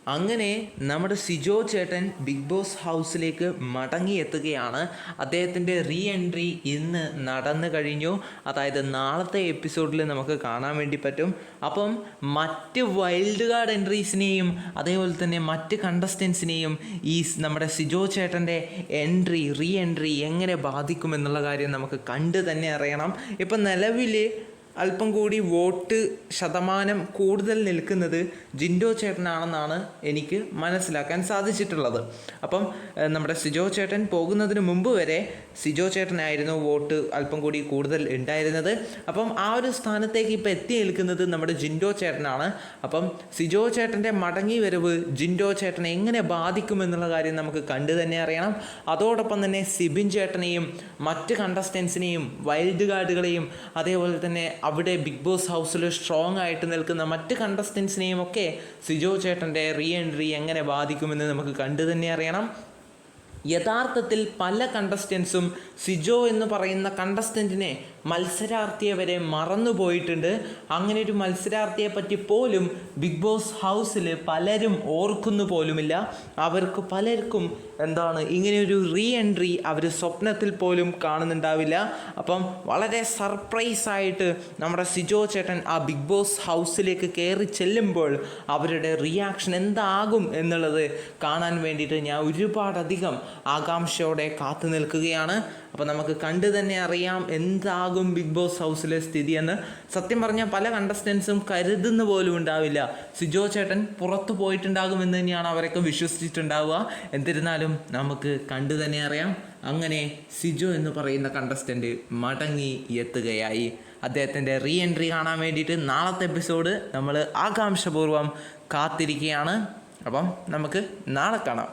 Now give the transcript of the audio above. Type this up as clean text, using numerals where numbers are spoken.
അങ്ങനെ നമ്മുടെ സിജോ ചേട്ടൻ ബിഗ് ബോസ് ഹൗസിലേക്ക് മടങ്ങിയെത്തുകയാണ്. അദ്ദേഹത്തിൻ്റെ റീ എൻട്രി ഇന്ന് നടന്നു കഴിഞ്ഞു. അതായത് നാളത്തെ എപ്പിസോഡിൽ നമുക്ക് കാണാൻ വേണ്ടി പറ്റും. അപ്പം മറ്റ് വൈൽഡ് കാർഡ് എൻട്രീസിനെയും അതേപോലെ തന്നെ മറ്റ് കണ്ടസ്റ്റൻസിനെയും ഈ നമ്മുടെ സിജോ ചേട്ടൻ്റെ റീ എൻട്രി എങ്ങനെ ബാധിക്കുമെന്നുള്ള കാര്യം നമുക്ക് കണ്ട് തന്നെ അറിയണം. ഇപ്പം നിലവിൽ അല്പം കൂടി വോട്ട് ശതമാനം കൂടുതൽ നിൽക്കുന്നത് ജിൻഡോ ചേട്ടനാണെന്നാണ് എനിക്ക് മനസ്സിലാക്കാൻ സാധിച്ചിട്ടുള്ളത്. അപ്പം നമ്മുടെ സിജോ ചേട്ടൻ പോകുന്നതിന് മുമ്പ് വരെ സിജോ ചേട്ടനായിരുന്നു വോട്ട് അല്പം കൂടി കൂടുതൽ ഉണ്ടായിരുന്നത്. അപ്പം ആ ഒരു സ്ഥാനത്തേക്ക് ഇപ്പോൾ എത്തി നിൽക്കുന്നത് നമ്മുടെ ജിൻഡോ ചേട്ടനാണ്. അപ്പം സിജോ ചേട്ടൻ്റെ മടങ്ങി വരവ് ജിൻഡോ ചേട്ടനെ എങ്ങനെ ബാധിക്കുമെന്നുള്ള കാര്യം നമുക്ക് കണ്ടു തന്നെ അറിയണം. അതോടൊപ്പം തന്നെ സിബിൻ ചേട്ടനെയും മറ്റ് കണ്ടസ്റ്റൻസിനെയും വൈൽഡ് കാർഡുകളെയും അതേപോലെ തന്നെ അവിടെ ബിഗ് ബോസ് ഹൗസിൽ സ്ട്രോങ് ആയിട്ട് നിൽക്കുന്ന മറ്റ് കണ്ടസ്റ്റൻസിനെയും ഒക്കെ സിജോ ചേട്ടൻ്റെ റീ എൻട്രി എങ്ങനെ ബാധിക്കുമെന്ന് നമുക്ക് കണ്ടു തന്നെ അറിയണം. യഥാർത്ഥത്തിൽ പല കണ്ടസ്റ്റൻസും സിജോ എന്ന് പറയുന്ന കണ്ടസ്റ്റൻറ്റിനെ മത്സരാർത്ഥിയെ വരെ മറന്നുപോയിട്ടുണ്ട്. അങ്ങനെ ഒരു മത്സരാർത്ഥിയെ പറ്റി പോലും ബിഗ് ബോസ് ഹൗസിൽ പലരും ഓർക്കുന്നു പോലുമില്ല. അവർക്ക് പലർക്കും ഇങ്ങനെയൊരു റീ എൻട്രി അവർ സ്വപ്നത്തിൽ പോലും കാണുന്നുണ്ടാവില്ല. അപ്പം വളരെ സർപ്രൈസായിട്ട് നമ്മുടെ സിജോ ചേട്ടൻ ആ ബിഗ് ബോസ് ഹൗസിലേക്ക് കയറി ചെല്ലുമ്പോൾ അവരുടെ റിയാക്ഷൻ എന്താകും എന്നുള്ളത് കാണാൻ വേണ്ടിയിട്ട് ഞാൻ ഒരുപാടധികം ആകാംക്ഷയോടെ കാത്തു നിൽക്കുകയാണ്. അപ്പോൾ നമുക്ക് കണ്ടു തന്നെ അറിയാം എന്താകും ബിഗ് ബോസ് ഹൗസിലെ സ്ഥിതിയെന്ന്. സത്യം പറഞ്ഞാൽ പല കണ്ടസ്റ്റൻസും കരുതുന്ന പോലും ഉണ്ടാവില്ല സിജോ ചേട്ടൻ പുറത്തു പോയിട്ടുണ്ടാകുമെന്ന് തന്നെയാണ് അവരൊക്കെ വിശ്വസിച്ചിട്ടുണ്ടാവുക. എന്നിരുന്നാലും നമുക്ക് കണ്ടു തന്നെ അറിയാം. അങ്ങനെ സിജോ എന്ന് പറയുന്ന കണ്ടസ്റ്റൻ്റ് മടങ്ങി എത്തുകയായി. അദ്ദേഹത്തിൻ്റെ റീ എൻട്രി കാണാൻ വേണ്ടിയിട്ട് നാളത്തെ എപ്പിസോഡ് നമ്മൾ ആകാംക്ഷപൂർവ്വം കാത്തിരിക്കുകയാണ്. അപ്പം നമുക്ക് നാളെ കാണാം.